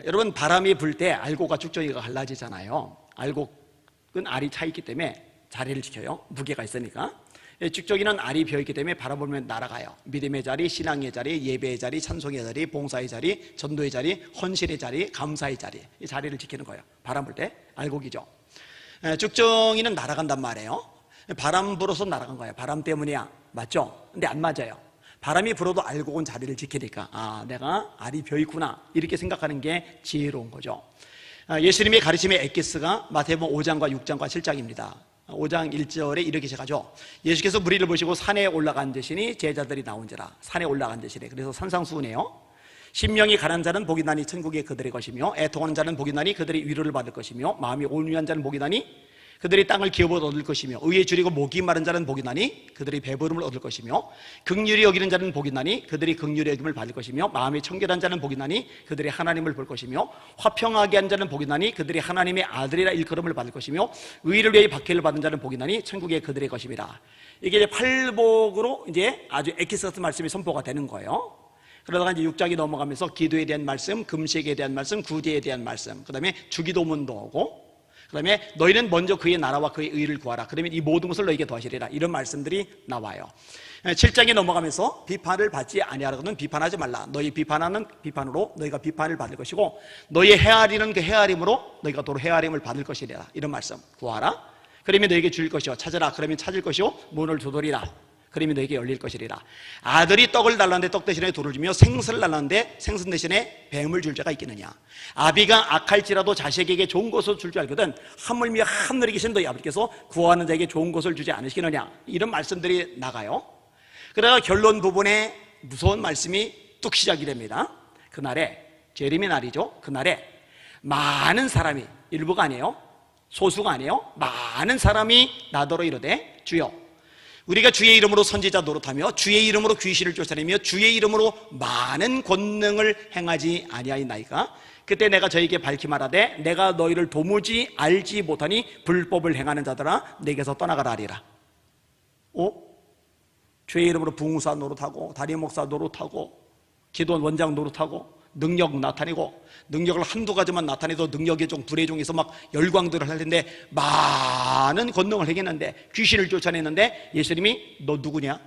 여러분, 바람이 불 때 알곡과 죽정이가 갈라지잖아요. 알곡은 알이 차 있기 때문에 자리를 지켜요. 무게가 있으니까. 죽정이는 알이 비어있기 때문에 바람 불면 날아가요. 믿음의 자리, 신앙의 자리, 예배의 자리, 찬송의 자리, 봉사의 자리, 전도의 자리, 헌신의 자리, 감사의 자리, 이 자리를 지키는 거예요. 바람 불 때 알곡이죠. 죽정이는 날아간단 말이에요. 바람 불어서 날아간 거예요. 바람 때문이야. 맞죠? 근데 안 맞아요. 바람이 불어도 알곡은 자리를 지키니까 내가 알이 비어있구나, 이렇게 생각하는 게 지혜로운 거죠. 예수님의 가르침의 엑기스가 마태복음 5장과 6장과 7장입니다 5장 1절에 이렇게 시작하죠. 예수께서 무리를 보시고 산에 올라간 듯이니 제자들이 나온지라. 산에 올라간 듯이래. 그래서 산상수훈이에요. 심령이 가난한 자는 복이 나니 천국이 그들의 것이며, 애통하는 자는 복이 나니 그들이 위로를 받을 것이며, 마음이 온유한 자는 복이 나니 그들이 땅을 기업으로 얻을 것이며, 의에 줄이고 목이 마른 자는 복이 나니 그들이 배부름을 얻을 것이며, 긍휼히 여기는 자는 복이 나니 그들이 긍휼히 여김을 받을 것이며, 마음이 청결한 자는 복이 나니 그들이 하나님을 볼 것이며, 화평하게 한 자는 복이 나니 그들이 하나님의 아들이라 일컬음을 받을 것이며, 의를 위해 박해를 받은 자는 복이 나니 천국이 그들의 것입니다. 이게 이제 팔복으로 이제 아주 엑기스 같은 말씀이 선포가 되는 거예요. 그러다가 이제 6장이 넘어가면서 기도에 대한 말씀, 금식에 대한 말씀, 구제에 대한 말씀, 그 다음에 주기도문도 오고, 그 다음에 너희는 먼저 그의 나라와 그의 의를 구하라. 그러면 이 모든 것을 너희에게 더하시리라. 이런 말씀들이 나와요. 7장에 넘어가면서 비판을 받지 아니하라거든 비판하지 말라. 너희 비판하는 비판으로 너희가 비판을 받을 것이고, 너희 헤아리는 그 헤아림으로 너희가 도로 헤아림을 받을 것이리라. 이런 말씀. 구하라. 그러면 너희에게 줄 것이요. 찾으라. 그러면 찾을 것이요. 문을 두드리라. 그러면 너에게 열릴 것이리라. 아들이 떡을 달라는데 떡 대신에 돌을 주며, 생선을 달라는데 생선 대신에 뱀을 줄 자가 있겠느냐. 아비가 악할지라도 자식에게 좋은 것을 줄 줄 알거든 하물며 하늘에 계신 너희 아버지께서 구하는 자에게 좋은 것을 주지 않으시느냐. 이런 말씀들이 나가요. 그러다가 결론 부분에 무서운 말씀이 뚝 시작이 됩니다. 그날에, 재림의 날이죠. 그날에 많은 사람이, 일부가 아니에요, 소수가 아니에요, 많은 사람이 나더러 이르되 주여 우리가 주의 이름으로 선지자 노릇하며 주의 이름으로 귀신을 쫓아내며 주의 이름으로 많은 권능을 행하지 아니하였나이까. 그때 내가 저에게 밝히 말하되 내가 너희를 도무지 알지 못하니 불법을 행하는 자들아 내게서 떠나가라 하리라. 주의 이름으로 부흥사 노릇하고 다리목사 노릇하고 기도원 원장 노릇하고 능력 나타내고, 능력을 한두 가지만 나타내도 능력의 종, 불의 종에서 막 열광들을 할 텐데 많은 권능을 행했는데, 귀신을 쫓아냈는데 예수님이 너 누구냐?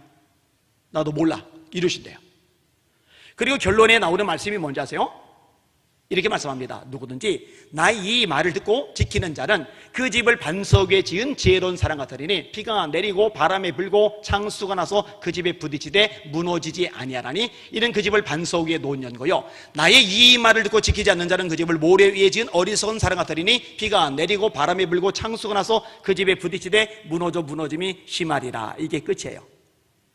나도 몰라 이러신대요. 그리고 결론에 나오는 말씀이 뭔지 아세요? 이렇게 말씀합니다. 누구든지 나의 이 말을 듣고 지키는 자는 그 집을 반석 위에 지은 지혜로운 사람 같으리니 비가 내리고 바람에 불고 창수가 나서 그 집에 부딪히되 무너지지 아니하나니 이는 그 집을 반석 위에 놓은 연고요. 나의 이 말을 듣고 지키지 않는 자는 그 집을 모래 위에 지은 어리석은 사람 같으리니 비가 내리고 바람에 불고 창수가 나서 그 집에 부딪히되 무너짐이 심하리라. 이게 끝이에요.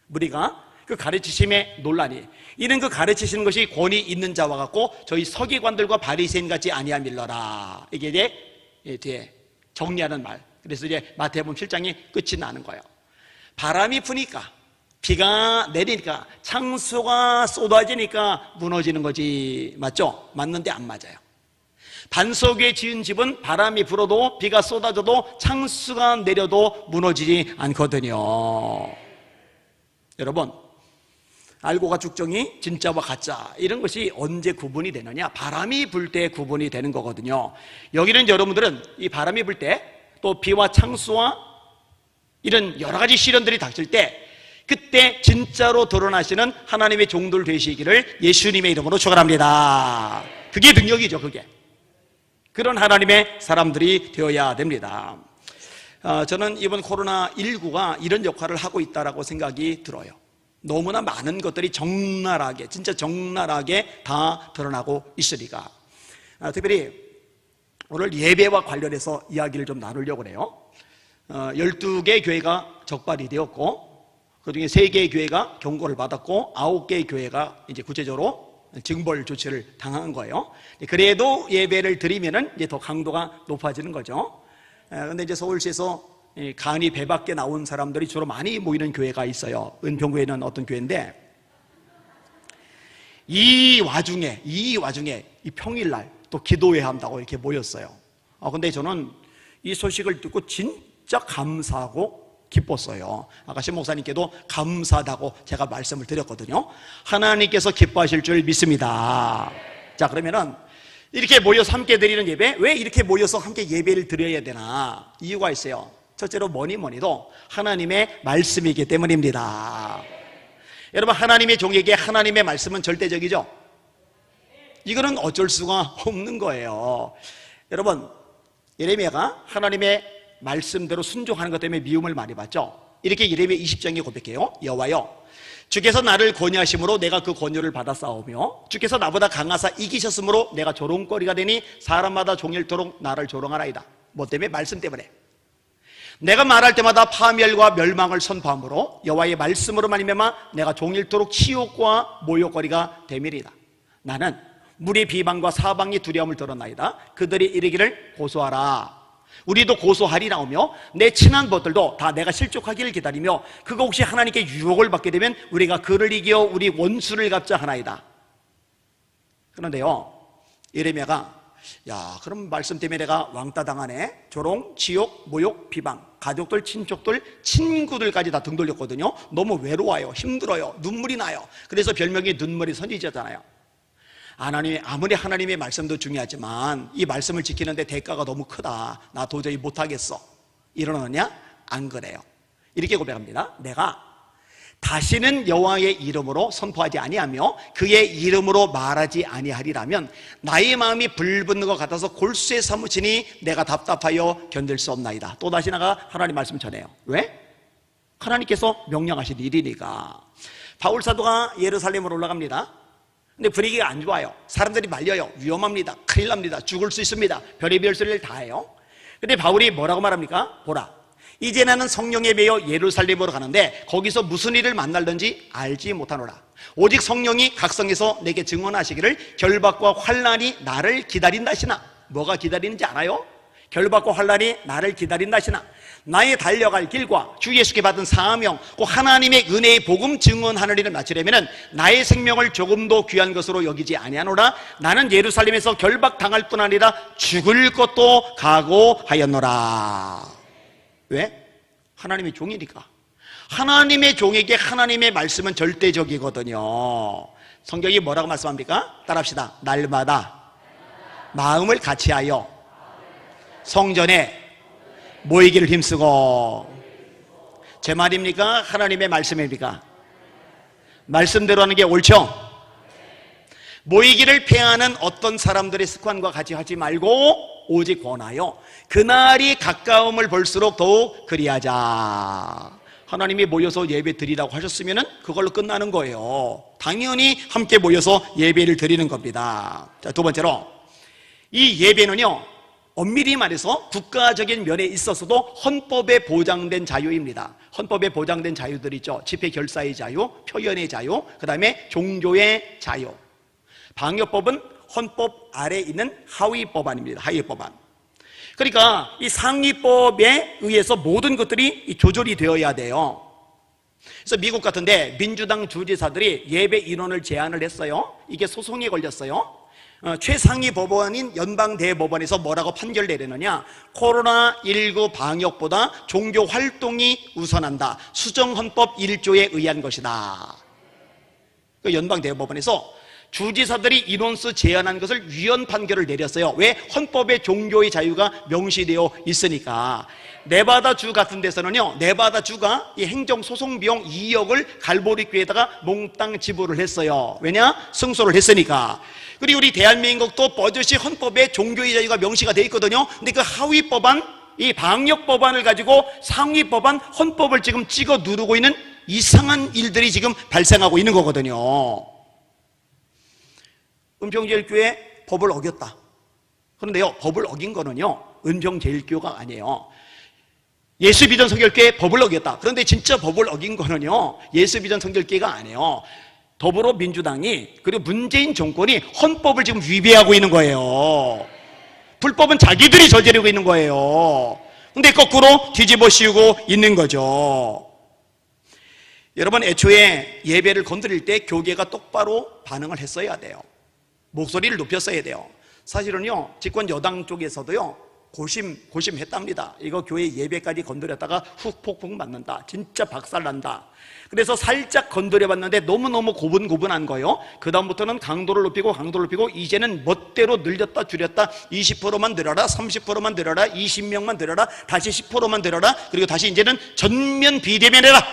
우리가 그 가르치심에 논란이, 이는 그 가르치시는 것이 권위 있는 자와 같고 저희 서기관들과 바리새인 같지 아니함일러라. 이게 이제 뒤에 정리하는 말. 그래서 이제 마태복음 7장이 끝이 나는 거예요. 바람이 부니까, 비가 내리니까, 창수가 쏟아지니까 무너지는 거지. 맞죠? 맞는데 안 맞아요. 반석 위에 지은 집은 바람이 불어도 비가 쏟아져도 창수가 내려도 무너지지 않거든요. 여러분, 알고가 죽정이 진짜와 가짜, 이런 것이 언제 구분이 되느냐? 바람이 불 때 구분이 되는 거거든요. 여기는 여러분들은 이 바람이 불 때, 또 비와 창수와 이런 여러 가지 시련들이 닥칠 때, 그때 진짜로 드러나시는 하나님의 종들 되시기를 예수님의 이름으로 축원합니다. 그게 능력이죠. 그게 그런 하나님의 사람들이 되어야 됩니다. 저는 이번 코로나19가 이런 역할을 하고 있다고 생각이 들어요. 너무나 많은 것들이 적나라하게, 진짜 적나라하게 다 드러나고 있으니까. 특별히 오늘 예배와 관련해서 이야기를 좀 나누려고 해요. 12개 교회가 적발이 되었고, 그 중에 3개의 교회가 경고를 받았고 9개의 교회가 이제 구체적으로 징벌 조치를 당한 거예요. 그래도 예배를 드리면은 이제 더 강도가 높아지는 거죠. 근데 이제 서울시에서 간이 배 밖에 나온 사람들이 주로 많이 모이는 교회가 있어요. 은평구에는 어떤 교회인데, 이 와중에 이 평일날 또 기도회 한다고 이렇게 모였어요. 근데 저는 이 소식을 듣고 진짜 감사하고 기뻤어요. 아까 신 목사님께도 감사하다고 제가 말씀을 드렸거든요. 하나님께서 기뻐하실 줄 믿습니다. 자, 그러면은 이렇게 모여서 함께 드리는 예배, 왜 이렇게 모여서 함께 예배를 드려야 되나? 이유가 있어요. 첫째로 뭐니 뭐니도 하나님의 말씀이기 때문입니다. 여러분, 하나님의 종에게 하나님의 말씀은 절대적이죠? 이거는 어쩔 수가 없는 거예요. 여러분, 예레미야가 하나님의 말씀대로 순종하는 것 때문에 미움을 많이 받죠. 이렇게 예레미야 20장에 고백해요. 여호와여, 주께서 나를 권유하심으로 내가 그 권유를 받아 싸우며 주께서 나보다 강하사 이기셨으므로 내가 조롱거리가 되니 사람마다 종일토록 나를 조롱하나이다. 뭐 때문에? 말씀 때문에. 내가 말할 때마다 파멸과 멸망을 선포함으로 여호와의 말씀으로 말미암아 내가 종일토록 치욕과 모욕거리가 되밀이다. 나는 무리 비방과 사방이 두려움을 들었나이다. 그들이 이르기를 고소하라. 우리도 고소하리 나오며 내 친한 벗들도 다 내가 실족하기를 기다리며 그가 혹시 하나님께 유혹을 받게 되면 우리가 그를 이겨 우리 원수를 갚자 하나이다. 그런데요, 예레미야가 그럼 말씀 때문에 내가 왕따 당하네. 조롱, 지욕, 모욕, 비방, 가족들, 친족들, 친구들까지 다 등 돌렸거든요. 너무 외로워요, 힘들어요, 눈물이 나요. 그래서 별명이 눈물이 선지자잖아요. 아무리 하나님의 말씀도 중요하지만 이 말씀을 지키는데 대가가 너무 크다. 나 도저히 못하겠어. 이러느냐? 안 그래요. 이렇게 고백합니다. 내가 다시는 여호와의 이름으로 선포하지 아니하며 그의 이름으로 말하지 아니하리라면 나의 마음이 불붙는 것 같아서 골수에 사무치니 내가 답답하여 견딜 수 없나이다. 또다시 나가 하나님 말씀 전해요. 왜? 하나님께서 명령하신 일이니까. 바울 사도가 예루살렘으로 올라갑니다. 근데 분위기가 안 좋아요. 사람들이 말려요. 위험합니다. 큰일 납니다. 죽을 수 있습니다. 별의별 소리를 다 해요. 근데 바울이 뭐라고 말합니까? 보라, 이제 나는 성령에 매여 예루살렘으로 가는데 거기서 무슨 일을 만날는지 알지 못하노라. 오직 성령이 각성해서 내게 증언하시기를 결박과 환난이 나를 기다린다 하시나. 뭐가 기다리는지 알아요? 결박과 환난이 나를 기다린다 하시나. 나의 달려갈 길과 주 예수께 받은 사명, 꼭 하나님의 은혜의 복음 증언하는 일을 마치려면 나의 생명을 조금도 귀한 것으로 여기지 아니하노라. 나는 예루살렘에서 결박당할 뿐 아니라 죽을 것도 각오하였노라. 왜? 하나님의 종이니까. 하나님의 종에게 하나님의 말씀은 절대적이거든요. 성경이 뭐라고 말씀합니까? 따라합시다. 날마다 마음을 같이하여 성전에 모이기를 힘쓰고. 제 말입니까? 하나님의 말씀입니까? 말씀대로 하는 게 옳죠? 모이기를 폐하는 어떤 사람들의 습관과 같이 하지 말고 오직 권하여 그날이 가까움을 볼수록 더욱 그리하자. 하나님이 모여서 예배 드리라고 하셨으면 그걸로 끝나는 거예요. 당연히 함께 모여서 예배를 드리는 겁니다. 자, 두 번째로, 이 예배는요, 엄밀히 말해서 국가적인 면에 있어서도 헌법에 보장된 자유입니다. 헌법에 보장된 자유들 있죠. 집회 결사의 자유, 표현의 자유, 그 다음에 종교의 자유. 방역법은 헌법 아래에 있는 하위 법안입니다. 하위 법안. 그러니까 이 상위법에 의해서 모든 것들이 조절이 되어야 돼요. 그래서 미국 같은데 민주당 주지사들이 예배 인원을 제한을 했어요. 이게 소송에 걸렸어요. 최상위 법원인 연방대법원에서 뭐라고 판결 내리느냐, 코로나19 방역보다 종교 활동이 우선한다. 수정헌법 1조에 의한 것이다. 그 연방대법원에서 주지사들이 인원수 제한한 것을 위헌 판결을 내렸어요. 왜? 헌법에 종교의 자유가 명시되어 있으니까. 네바다 주 같은 데서는요, 네바다 주가 이 행정소송 비용 2억을 갈보리교에다가 몽땅 지불을 했어요. 왜냐? 승소를 했으니까. 그리고 우리 대한민국도 버젓이 헌법에 종교의 자유가 명시가 되어 있거든요. 근데 그 하위 법안, 이 방역 법안을 가지고 상위 법안, 헌법을 지금 찍어 누르고 있는 이상한 일들이 지금 발생하고 있는 거거든요. 은평제일교회 법을 어겼다. 그런데요, 법을 어긴 거는요, 은평제일교가 아니에요. 예수비전 성결교회 법을 어겼다. 그런데 진짜 법을 어긴 거는요, 예수비전 성결교회가 아니에요. 더불어민주당이, 그리고 문재인 정권이 헌법을 지금 위배하고 있는 거예요. 불법은 자기들이 저지르고 있는 거예요. 근데 거꾸로 뒤집어 씌우고 있는 거죠. 여러분, 애초에 예배를 건드릴 때 교계가 똑바로 반응을 했어야 돼요. 목소리를 높였어야 돼요. 사실은요, 집권 여당 쪽에서도요, 고심했답니다. 이거 교회 예배까지 건드렸다가 훅 폭풍 맞는다. 진짜 박살난다. 그래서 살짝 건드려봤는데 너무너무 고분고분한 거예요. 그 다음부터는 강도를 높이고 이제는 멋대로 늘렸다 줄였다. 20%만 늘려라, 30%만 늘려라, 20명만 늘려라, 다시 10%만 늘려라. 그리고 다시 이제는 전면 비대면해라.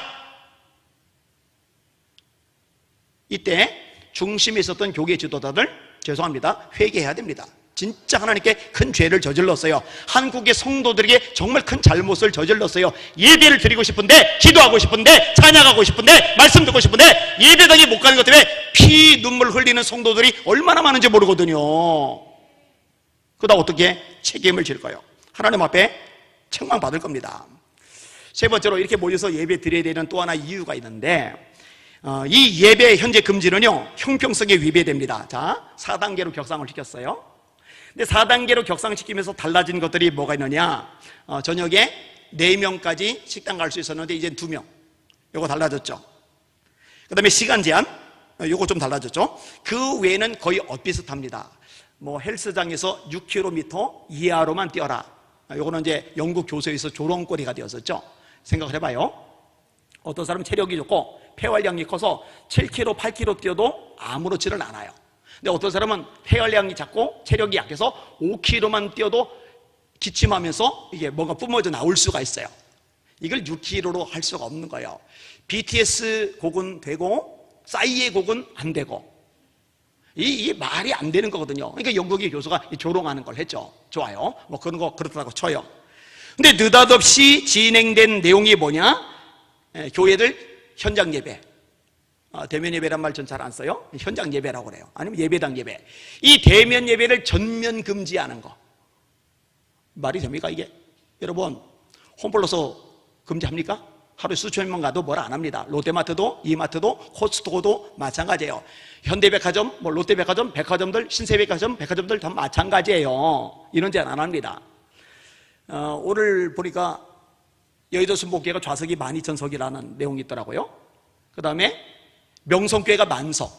이때 중심에 있었던 교계 지도자들, 죄송합니다, 회개해야 됩니다. 진짜 하나님께 큰 죄를 저질렀어요. 한국의 성도들에게 정말 큰 잘못을 저질렀어요. 예배를 드리고 싶은데, 기도하고 싶은데, 찬양하고 싶은데, 말씀 듣고 싶은데 예배당에 못 가는 것 때문에 피 눈물 흘리는 성도들이 얼마나 많은지 모르거든요. 그러다 어떻게 책임을 질까요? 하나님 앞에 책망받을 겁니다. 세 번째로, 이렇게 모여서 예배 드려야 되는 또 하나 이유가 있는데, 이 예배 현재 금지는요, 형평성에 위배됩니다. 자, 4단계로 격상을 시켰어요. 근데 4단계로 격상시키면서 달라진 것들이 뭐가 있느냐? 저녁에 4명까지 식당 갈 수 있었는데 이제 2명. 요거 달라졌죠. 그 다음에 시간 제한, 요거 좀 달라졌죠. 그 외에는 거의 엇비슷합니다. 뭐 헬스장에서 6km 이하로만 뛰어라. 요거는 이제 영국 교수에서 조롱거리가 되었었죠. 생각을 해봐요. 어떤 사람은 체력이 좋고 폐활량이 커서 7km, 8km 뛰어도 아무렇지는 않아요. 근데 어떤 사람은 폐활량이 작고 체력이 약해서 5km만 뛰어도 기침하면서 이게 뭔가 뿜어져 나올 수가 있어요. 이걸 6km로 할 수가 없는 거예요. BTS 곡은 되고 싸이의 곡은 안 되고, 이게 말이 안 되는 거거든요. 그러니까 영국의 교수가 조롱하는 걸 했죠. 좋아요, 뭐 그런 거 그렇다고 쳐요. 근데 느닷없이 진행된 내용이 뭐냐? 교회들 현장 예배, 대면 예배란 말 전 잘 안 써요. 현장 예배라고 그래요. 아니면 예배당 예배. 이 대면 예배를 전면 금지하는 거, 말이 됩니까 이게? 여러분, 홈플러스 금지합니까? 하루에 수천 명 가도 뭘 안 합니다. 롯데마트도, 이마트도, 코스트코도 마찬가지예요. 현대백화점, 뭐 롯데백화점, 백화점들, 신세백화점, 백화점들 다 마찬가지예요. 이런 제안 안 합니다. 오늘 보니까 여의도 순복교회가 좌석이 12,000석이라는 내용이 있더라고요. 그 다음에 명성교회가 10,000석,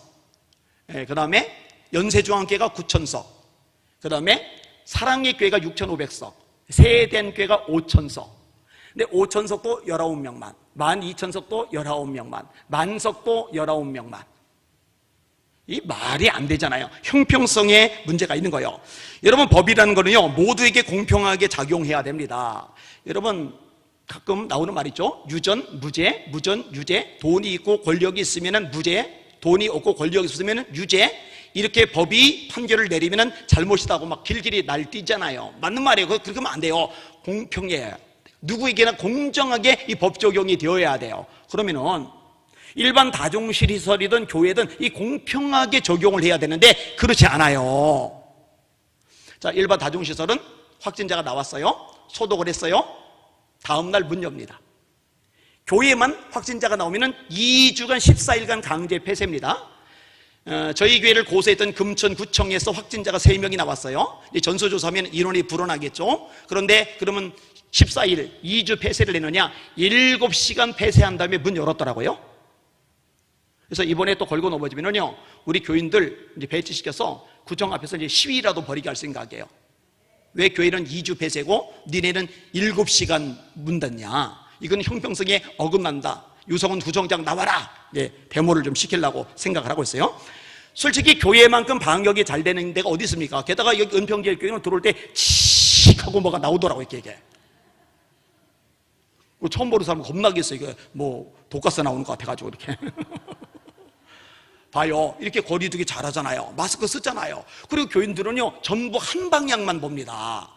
그 다음에 연세중앙교회가 9,000석, 그 다음에 사랑의 교회가 6,500석, 세대교회가 5,000석. 근데 5,000석도 19명만, 12,000석도 19명만, 10,000석도 19명만. 이 말이 안 되잖아요. 형평성에 문제가 있는 거예요. 여러분, 법이라는 거는요, 모두에게 공평하게 작용해야 됩니다. 여러분, 가끔 나오는 말 있죠. 유전, 무죄, 무전, 유죄. 돈이 있고 권력이 있으면 무죄, 돈이 없고 권력이 있으면 유죄. 이렇게 법이 판결을 내리면 잘못이다고 막 길길이 날뛰잖아요. 맞는 말이에요. 그렇게 하면 안 돼요. 공평해야, 누구에게나 공정하게 이 법 적용이 되어야 돼요. 그러면은 일반 다중시설이든 교회든 이 공평하게 적용을 해야 되는데 그렇지 않아요. 자, 일반 다중시설은 확진자가 나왔어요. 소독을 했어요. 다음날 문 엽니다. 교회만 확진자가 나오면 2주간 14일간 강제 폐쇄입니다. 저희 교회를 고소했던 금천구청에서 확진자가 3명이 나왔어요. 전수조사하면 인원이 불어나겠죠. 그런데 그러면 14일 2주 폐쇄를 내느냐, 7시간 폐쇄한 다음에 문 열었더라고요. 그래서 이번에 또 걸고 넘어지면요, 우리 교인들 이제 배치시켜서 구청 앞에서 이제 시위라도 벌이게 할 생각이에요. 왜 교회는 2주 폐쇄고 니네는 7시간 문 닫냐? 이건 형평성에 어긋난다. 유성훈 구청장 나와라. 네, 데모를 좀 시키려고 생각을 하고 있어요. 솔직히 교회만큼 방역이 잘 되는 데가 어디 있습니까? 게다가 여기 은평제일교회는 들어올 때 칙 하고 뭐가 나오더라고요. 이게 처음 보는 사람은 겁나겠어요. 이게 뭐 독가스 나오는 것 같아가지고 이렇게 봐요. 이렇게 거리두기 잘하잖아요. 마스크 쓰잖아요. 그리고 교인들은요, 전부 한 방향만 봅니다.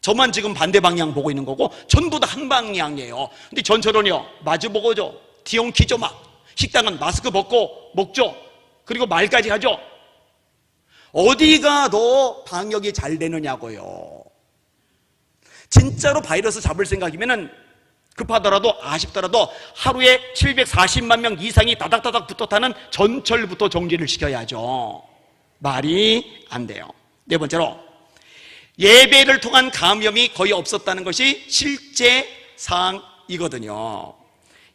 저만 지금 반대 방향 보고 있는 거고 전부 다 한 방향이에요. 근데 전철은요, 마주보고죠. 뒤엉키죠. 막 식당은 마스크 벗고 먹죠. 그리고 말까지 하죠. 어디가 더 방역이 잘 되느냐고요. 진짜로 바이러스 잡을 생각이면은 급하더라도 아쉽더라도 하루에 740만 명 이상이 다닥다닥 붙어 타는 전철부터 정지를 시켜야죠. 말이 안 돼요. 네 번째로, 예배를 통한 감염이 거의 없었다는 것이 실제 사항이거든요.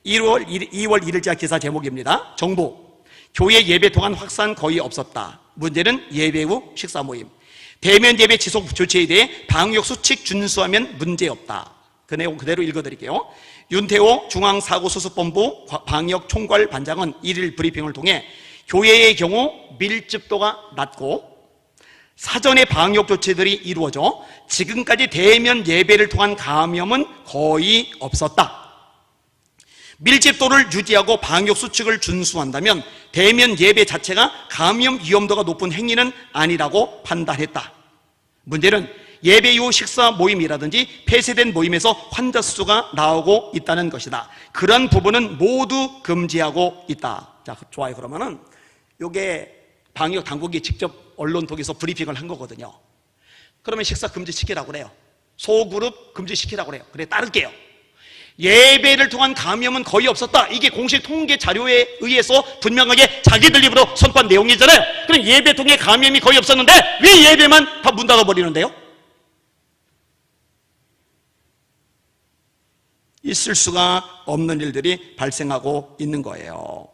2월 1일자 기사 제목입니다. 정부, 교회 예배 통한 확산 거의 없었다. 문제는 예배 후 식사 모임. 대면 예배 지속 조치에 대해 방역 수칙 준수하면 문제없다. 그 내용 그대로 읽어드릴게요. 윤태호 중앙사고수습본부 방역총괄반장은 1일 브리핑을 통해 교회의 경우 밀집도가 낮고 사전에 방역 조치들이 이루어져 지금까지 대면 예배를 통한 감염은 거의 없었다. 밀집도를 유지하고 방역 수칙을 준수한다면 대면 예배 자체가 감염 위험도가 높은 행위는 아니라고 판단했다. 문제는 예배 이후 식사 모임이라든지 폐쇄된 모임에서 환자 수가 나오고 있다는 것이다. 그런 부분은 모두 금지하고 있다. 자, 좋아요. 그러면은 요게 방역 당국이 직접 언론 통해서 브리핑을 한 거거든요. 그러면 식사 금지시키라고 그래요. 소그룹 금지시키라고 그래요. 그래, 따를게요. 예배를 통한 감염은 거의 없었다. 이게 공식 통계 자료에 의해서 분명하게 자기들 입으로 선포한 내용이잖아요. 그럼 예배 통해 감염이 거의 없었는데 왜 예배만 다 문 닫아버리는데요? 있을 수가 없는 일들이 발생하고 있는 거예요.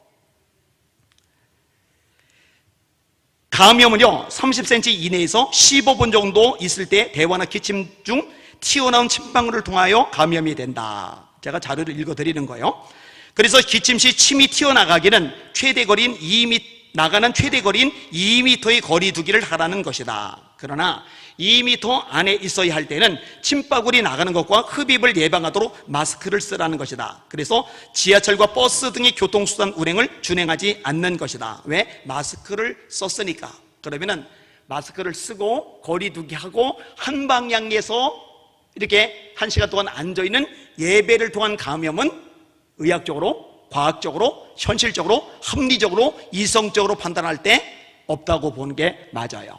감염은요 30cm 이내에서 15분 정도 있을 때 대화나 기침 중 튀어나온 침방울을 통하여 감염이 된다. 제가 자료를 읽어드리는 거예요. 그래서 기침 시 침이 튀어나가기는 최대 거리인 2m, 나가는 최대 거리인 2m의 거리 두기를 하라는 것이다. 그러나 2m 안에 있어야 할 때는 침방울이 나가는 것과 흡입을 예방하도록 마스크를 쓰라는 것이다. 그래서 지하철과 버스 등의 교통수단 운행을 준행하지 않는 것이다. 왜? 마스크를 썼으니까. 그러면은 마스크를 쓰고 거리 두기 하고 한 방향에서 이렇게 1시간 동안 앉아있는 예배를 통한 감염은 의학적으로, 과학적으로, 현실적으로, 합리적으로, 이성적으로 판단할 때 없다고 보는 게 맞아요.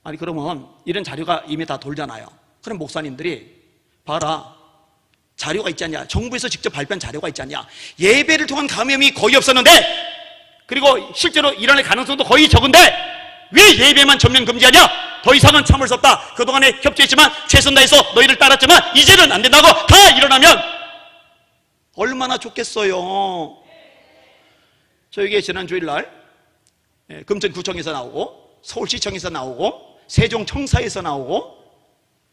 아니 그러면 이런 자료가 이미 다 돌잖아요. 그럼 목사님들이 봐라, 자료가 있지 않냐, 정부에서 직접 발표한 자료가 있지 않냐, 예배를 통한 감염이 거의 없었는데 그리고 실제로 일어날 가능성도 거의 적은데 왜 예배만 전면 금지하냐? 더 이상은 참을 수 없다. 그동안에 협조했지만 최선 다해서 너희를 따랐지만 이제는 안 된다고 다 일어나면 얼마나 좋겠어요. 저에게 지난 주일날 금천구청에서 나오고 서울시청에서 나오고 세종청사에서 나오고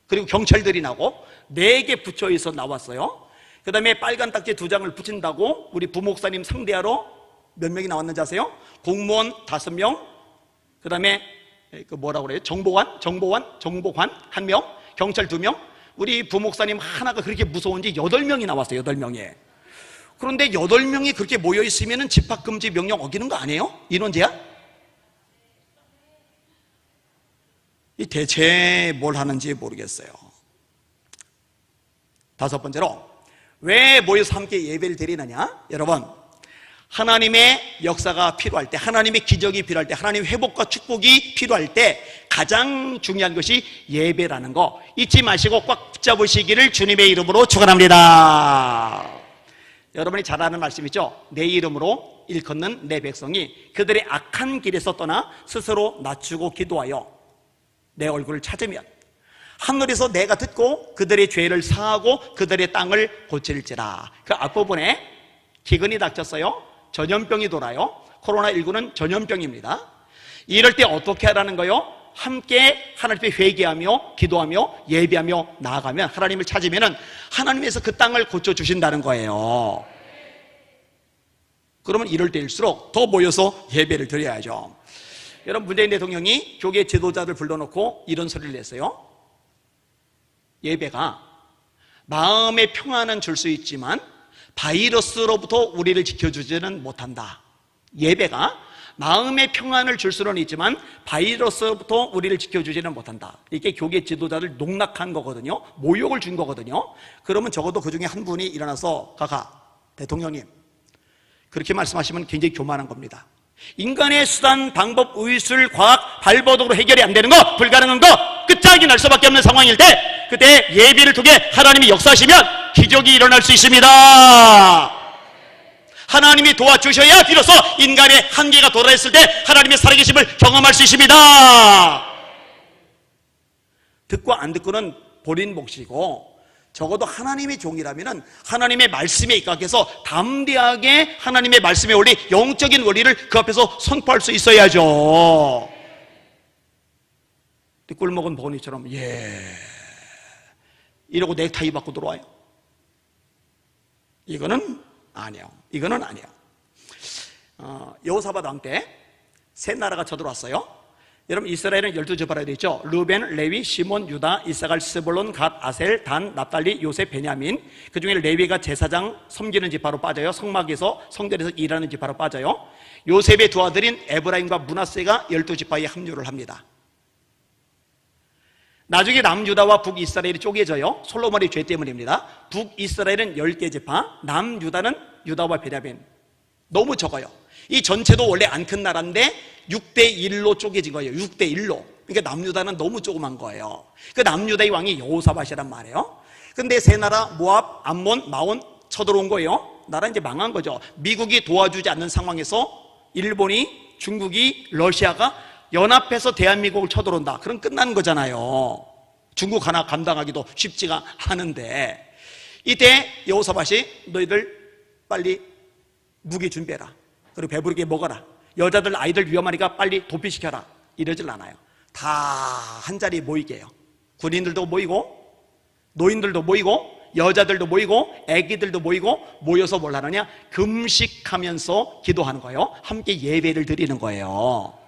그리고 경찰들이 나오고 4개 부처에서 나왔어요. 그 다음에 빨간 딱지 2장을 붙인다고 우리 부목사님 상대하러 몇 명이 나왔는지 아세요? 공무원 5명, 그 다음에 그 뭐라고 그래요? 정보관 1명, 경찰 2명, 우리 부목사님 하나가 그렇게 무서운지 8명이 나왔어요. 8명이. 그런데 8명이 그렇게 모여있으면 집합금지 명령 어기는 거 아니에요? 인원제한? 이 대체 뭘 하는지 모르겠어요. 5번째로 왜 모여서 함께 예배를 드리느냐? 여러분, 하나님의 역사가 필요할 때, 하나님의 기적이 필요할 때, 하나님의 회복과 축복이 필요할 때 가장 중요한 것이 예배라는 거 잊지 마시고 꽉 붙잡으시기를 주님의 이름으로 축원합니다. 여러분이 잘 아는 말씀이죠. 내 이름으로 일컫는 내 백성이 그들의 악한 길에서 떠나 스스로 낮추고 기도하여 내 얼굴을 찾으면 하늘에서 내가 듣고 그들의 죄를 사하고 그들의 땅을 고칠지라. 그 앞부분에 기근이 닥쳤어요. 전염병이 돌아요. 코로나19는 전염병입니다. 이럴 때 어떻게 하라는 거요? 함께 하나님 앞에 회개하며 기도하며 예배하며 나아가면, 하나님을 찾으면 하나님께서 그 땅을 고쳐주신다는 거예요. 그러면 이럴 때일수록 더 모여서 예배를 드려야죠. 여러분, 문재인 대통령이 교계 지도자들 불러놓고 이런 소리를 냈어요. 예배가 마음의 평안은 줄 수 있지만 바이러스로부터 우리를 지켜주지는 못한다. 예배가 마음의 평안을 줄 수는 있지만 바이러스로부터 우리를 지켜주지는 못한다. 이게 교계 지도자를 농락한 거거든요. 모욕을 준 거거든요. 그러면 적어도 그 중에 한 분이 일어나서 대통령님, 그렇게 말씀하시면 굉장히 교만한 겁니다. 인간의 수단, 방법, 의술, 과학, 발버둥으로 해결이 안 되는 거, 불가능한 거, 끝장이 날 수밖에 없는 상황일 때 그때 예배를 통해 하나님이 역사하시면 기적이 일어날 수 있습니다. 하나님이 도와주셔야 비로소 인간의 한계가 도달했을 때 하나님의 살아계심을 경험할 수 있습니다. 듣고 안 듣고는 본인 몫이고 적어도 하나님의 종이라면 하나님의 말씀에 입각해서 담대하게 하나님의 말씀의 원리, 영적인 원리를 그 앞에서 선포할 수 있어야죠. 꿀먹은 보니처럼 이러고 넥타이 받고 들어와요. 이거는 아니에요. 이거는 아니에요. 여호사밧 왕 때 세 나라가 쳐들어왔어요. 여러분, 이스라엘은 12지파라 되어 있죠. 르벤, 레위, 시몬, 유다, 이사갈, 스불론, 갓, 아셀, 단, 납달리, 요셉, 베냐민. 그 중에 레위가 제사장 섬기는 지파로 빠져요. 성막에서 성전에서 일하는 지파로 빠져요. 요셉의 두 아들인 에브라임과 므낫세가 12지파에 합류를 합니다. 나중에 남유다와 북이스라엘이 쪼개져요. 솔로몬의 죄 때문입니다. 북이스라엘은 10개 지파, 남유다는 유다와 베냐민. 너무 적어요. 이 전체도 원래 안 큰 나라인데 6대1로 쪼개진 거예요. 6대1로. 그러니까 남유다는 너무 조그만 거예요. 그 남유다의 왕이 여호사밧이란 말이에요. 근데 세 나라 모압, 암몬, 마온 쳐들어온 거예요. 나라 이제 망한 거죠. 미국이 도와주지 않는 상황에서 일본이, 중국이, 러시아가 연합해서 대한민국을 쳐들어온다. 그럼 끝나는 거잖아요. 중국 하나 감당하기도 쉽지가 않은데, 이때 여호사밧이 너희들 빨리 무기 준비해라. 그리고 배부르게 먹어라. 여자들 아이들 위험하니까 빨리 도피시켜라. 이러질 않아요. 다 한자리에 모이게 해요. 군인들도 모이고 노인들도 모이고 여자들도 모이고 애기들도 모이고 모여서 뭘 하느냐? 금식하면서 기도하는 거예요. 함께 예배를 드리는 거예요.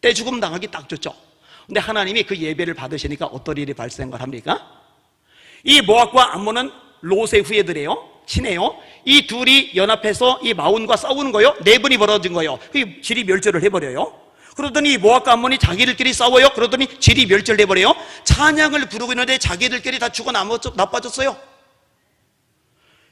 떼죽음 당하기 딱 좋죠. 근데 하나님이 그 예배를 받으시니까 어떤 일이 발생을 합니까? 이 모압과 암몬은 롯의 후예들이에요. 친해요. 이 둘이 연합해서 이 마온과 싸우는 거예요. 내분이 벌어진 거예요. 그 질이 멸절을 해버려요. 그러더니 모압과 암몬이 자기들끼리 싸워요. 그러더니 질이 멸절해버려요. 찬양을 부르고 있는데 자기들끼리 다 죽어 나빠졌어요.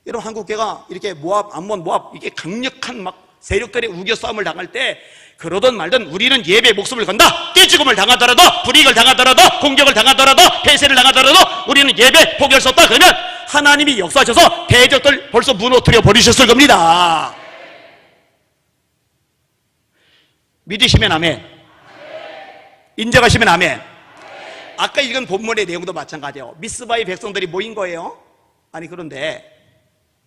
여러분, 한국교회가 이렇게 모압, 암몬, 모압 이게 강력한 막 세력들의 우겨 싸움을 당할 때 그러든 말든 우리는 예배에 목숨을 건다. 떼죽음을 당하더라도, 불이익을 당하더라도, 공격을 당하더라도, 폐쇄를 당하더라도 우리는 예배 포기할 수 없다. 그러면 하나님이 역사하셔서 대적들 벌써 무너뜨려 버리셨을 겁니다. 믿으시면 아멘. 인정하시면 아멘. 아까 읽은 본문의 내용도 마찬가지예요. 미스바의 백성들이 모인 거예요. 아니, 그런데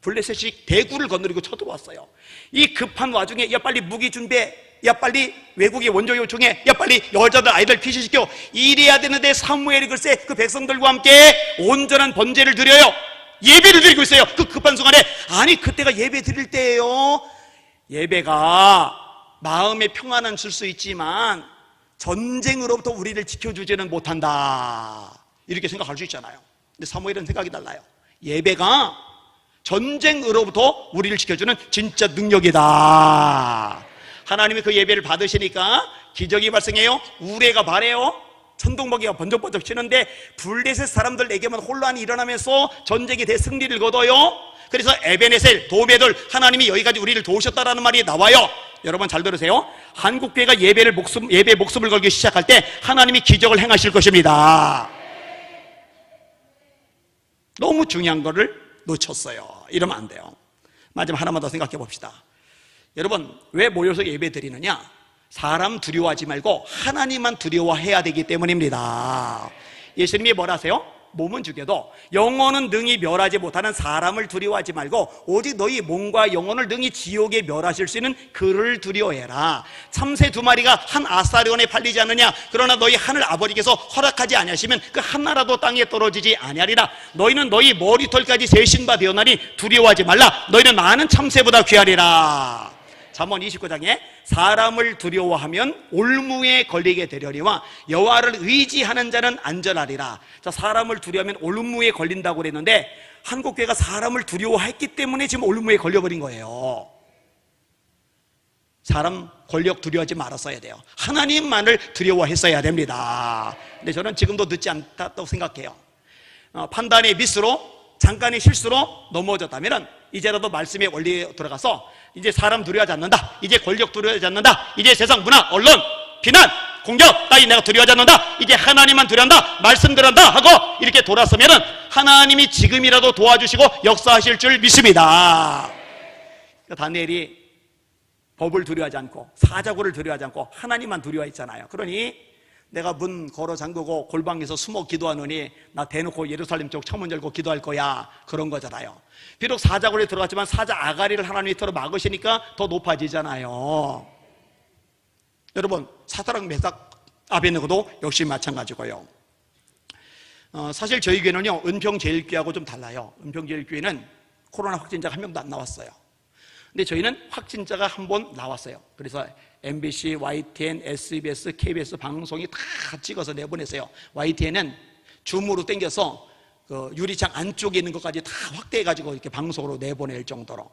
블레셋이 대구를 거느리고 쳐들어왔어요. 이 급한 와중에 야 빨리 무기 준비해, 야 빨리 외국의 원조 요청해, 야 빨리 여자들 아이들 피시시켜, 이래야 되는데 사무엘이 글쎄 그 백성들과 함께 온전한 번제를 드려요. 예배를 드리고 있어요. 그 급한 순간에. 아니, 그때가 예배 드릴 때예요. 예배가 마음의 평안은 줄 수 있지만 전쟁으로부터 우리를 지켜주지는 못한다, 이렇게 생각할 수 있잖아요. 근데 사무엘은 생각이 달라요. 예배가 전쟁으로부터 우리를 지켜주는 진짜 능력이다. 하나님이 그 예배를 받으시니까 기적이 발생해요. 우레가 말해요. 천둥번개가 번쩍번쩍 치는데 블레셋 사람들에게만 혼란이 일어나면서 전쟁에 대승리를 거둬요. 그래서 에베네셀, 도배들, 하나님이 여기까지 우리를 도우셨다라는 말이 나와요. 여러분 잘 들으세요. 한국교회가 예배에 목숨을 걸기 시작할 때 하나님이 기적을 행하실 것입니다. 너무 중요한 거를 놓쳤어요. 이러면 안 돼요. 마지막 하나만 더 생각해 봅시다. 여러분, 왜 모여서 예배 드리느냐? 사람 두려워하지 말고 하나님만 두려워해야 되기 때문입니다. 예수님이 뭐라 하세요? 몸은 죽여도 영혼은 능히 멸하지 못하는 사람을 두려워하지 말고 오직 너희 몸과 영혼을 능히 지옥에 멸하실 수 있는 그를 두려워해라. 참새 2마리가 한 아사리온에 팔리지 않느냐? 그러나 너희 하늘 아버지께서 허락하지 아니하시면 그 하나라도 땅에 떨어지지 아니하리라. 너희는 너희 머리털까지 세신 바 되었나니 두려워하지 말라. 너희는 많은 참새보다 귀하리라. 잠언 29장에 사람을 두려워하면 올무에 걸리게 되려니와 여호와를 의지하는 자는 안전하리라. 자, 사람을 두려워하면 올무에 걸린다고 그랬는데 한국교회가 사람을 두려워했기 때문에 지금 올무에 걸려버린 거예요. 사람 권력 두려워하지 말았어야 돼요. 하나님만을 두려워했어야 됩니다. 근데 저는 지금도 늦지 않다고 생각해요. 판단의 미스로, 잠깐의 실수로 넘어졌다면 이제라도 말씀의 원리에 들어가서 이제 사람 두려워하지 않는다, 이제 권력 두려워하지 않는다, 이제 세상 문화, 언론, 비난, 공격 따위 내가 두려워하지 않는다, 이제 하나님만 두려워한다, 말씀 두려워한다 하고 이렇게 돌아서면 하나님이 지금이라도 도와주시고 역사하실 줄 믿습니다. 다니엘이 법을 두려워하지 않고 사자굴을 두려워하지 않고 하나님만 두려워했잖아요. 그러니 내가 문 걸어 잠그고 골방에서 숨어 기도하느니 나 대놓고 예루살렘 쪽 창문 열고 기도할 거야, 그런 거잖아요. 비록 사자굴에 들어갔지만 사자 아가리를 하나님이 털어 막으시니까 더 높아지잖아요. 여러분, 사드락 메삭 아베느고도 역시 마찬가지고요. 사실 저희 교회는요, 은평제일교회하고 좀 달라요. 은평제일교회는 코로나 확진자가 한 명도 안 나왔어요. 근데 저희는 확진자가 한 번 나왔어요. 그래서 MBC, YTN, SBS, KBS 방송이 다 찍어서 내보냈어요. YTN은 줌으로 땡겨서 그 유리창 안쪽에 있는 것까지 다 확대해가지고 이렇게 방송으로 내보낼 정도로.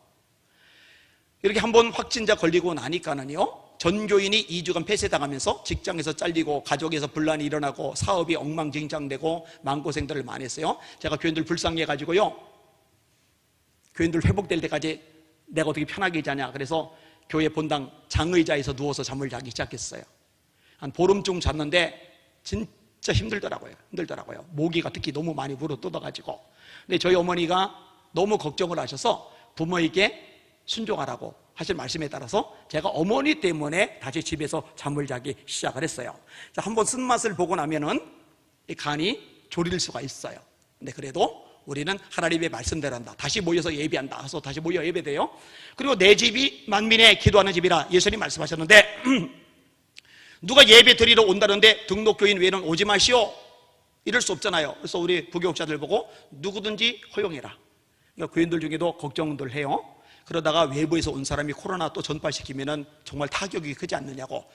이렇게 한 번 확진자 걸리고 나니까는요, 전교인이 2주간 폐쇄당하면서 직장에서 잘리고 가족에서 분란이 일어나고 사업이 엉망진창되고 마음고생들을 많이 했어요. 제가 교인들 불쌍해가지고요, 교인들 회복될 때까지 내가 어떻게 편하게 자냐, 그래서 교회 본당 장의자에서 누워서 잠을 자기 시작했어요. 한 보름쯤 잤는데 진짜 힘들더라고요. 모기가 특히 너무 많이 물어뜯어가지고. 근데 저희 어머니가 너무 걱정을 하셔서 부모에게 순종하라고 하실 말씀에 따라서 제가 어머니 때문에 다시 집에서 잠을 자기 시작을 했어요. 한번 쓴맛을 보고 나면은 이 간이 졸릴 수가 있어요. 근데 그래도 우리는 하나님의 말씀대로 한다. 다시 모여서 예배한다. 그래서 다시 모여 예배돼요. 그리고 내 집이 만민의 기도하는 집이라 예수님 말씀하셨는데 누가 예배 드리러 온다는데 등록교인 외에는 오지 마시오, 이럴 수 없잖아요. 그래서 우리 부교육자들 보고 누구든지 허용해라. 그러니까 교인들 중에도 걱정들 해요. 그러다가 외부에서 온 사람이 코로나 또 전파시키면은 정말 타격이 크지 않느냐고.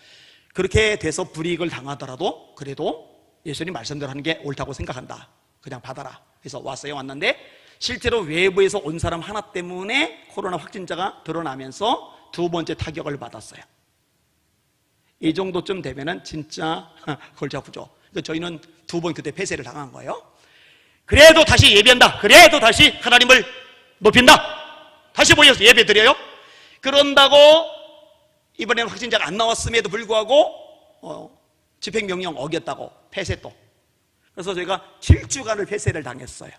그렇게 돼서 불이익을 당하더라도 그래도 예수님 말씀대로 하는 게 옳다고 생각한다. 그냥 받아라. 그래서 왔는데 실제로 외부에서 온 사람 하나 때문에 코로나 확진자가 드러나면서 두 번째 타격을 받았어요. 이 정도쯤 되면은 진짜 골치 아프죠. 그래서 저희는 두 번 그때 폐쇄를 당한 거예요. 그래도 다시 예배한다. 그래도 다시 하나님을 높인다. 다시 모여서 예배 드려요. 그런다고 이번에는 확진자가 안 나왔음에도 불구하고 집행명령 어겼다고 폐쇄 또. 그래서 저희가 7주간을 폐쇄를 당했어요.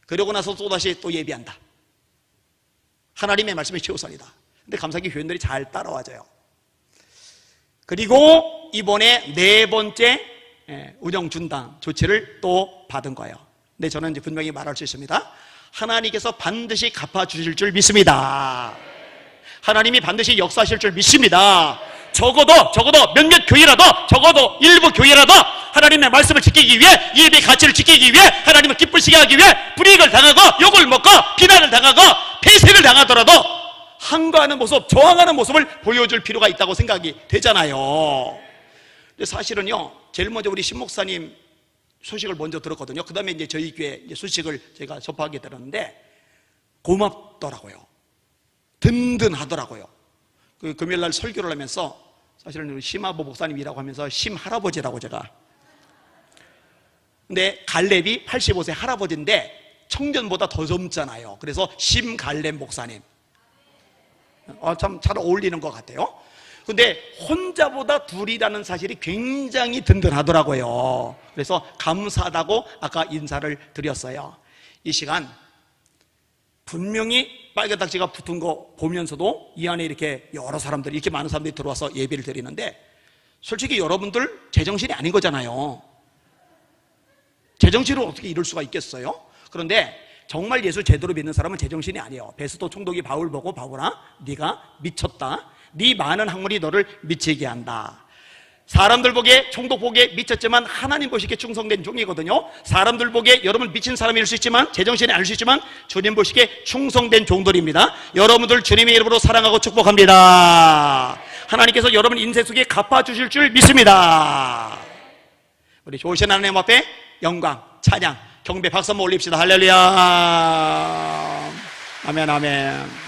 그러고 나서 또다시 또 예배한다. 하나님의 말씀이 최우선이다. 근데 감사하게 교인들이 잘 따라와줘요. 그리고 이번에 네 번째 운영 중단 조치를 또 받은 거예요. 근데 저는 이제 분명히 말할 수 있습니다. 하나님께서 반드시 갚아주실 줄 믿습니다. 하나님이 반드시 역사하실 줄 믿습니다. 적어도 몇몇 교회라도, 적어도 일부 교회라도 하나님의 말씀을 지키기 위해, 예배 가치를 지키기 위해, 하나님을 기쁘시게 하기 위해 불이익을 당하고 욕을 먹고 비난을 당하고 폐쇄를 당하더라도 항거하는 모습, 저항하는 모습을 보여줄 필요가 있다고 생각이 되잖아요. 근데 사실은요, 제일 먼저 우리 신 목사님 소식을 먼저 들었거든요. 그 다음에 이제 저희 교회 소식을 제가 접하게 되었는데 고맙더라고요. 든든하더라고요. 그 금요일날 설교를 하면서 사실은 심아보 목사님이라고 하면서 심할아버지라고 제가. 근데 갈렙이 85세 할아버지인데 청년보다 더 젊잖아요. 그래서 심갈렙 목사님. 참 잘 어울리는 것 같아요. 근데 혼자보다 둘이라는 사실이 굉장히 든든하더라고요. 그래서 감사하다고 아까 인사를 드렸어요. 이 시간 분명히 빨간 딱지가 붙은 거 보면서도 이 안에 이렇게 여러 사람들이, 이렇게 많은 사람들이 들어와서 예배를 드리는데 솔직히 여러분들 제정신이 아닌 거잖아요. 제정신으로 어떻게 이럴 수가 있겠어요? 그런데 정말 예수 제대로 믿는 사람은 제정신이 아니에요. 베스도 총독이 바울 보고 바울아, 네가 미쳤다. 네 많은 학문이 너를 미치게 한다. 사람들 보기에, 총독 보기에 미쳤지만 하나님 보시기에 충성된 종이거든요. 사람들 보기에 여러분 미친 사람일 수 있지만, 제정신이 아닐 수 있지만 주님 보시기에 충성된 종들입니다. 여러분들 주님의 이름으로 사랑하고 축복합니다. 하나님께서 여러분 인생 속에 갚아주실 줄 믿습니다. 우리 좋으신 하나님 앞에 영광, 찬양, 경배, 박수 한번 올립시다. 할렐루야. 아멘, 아멘.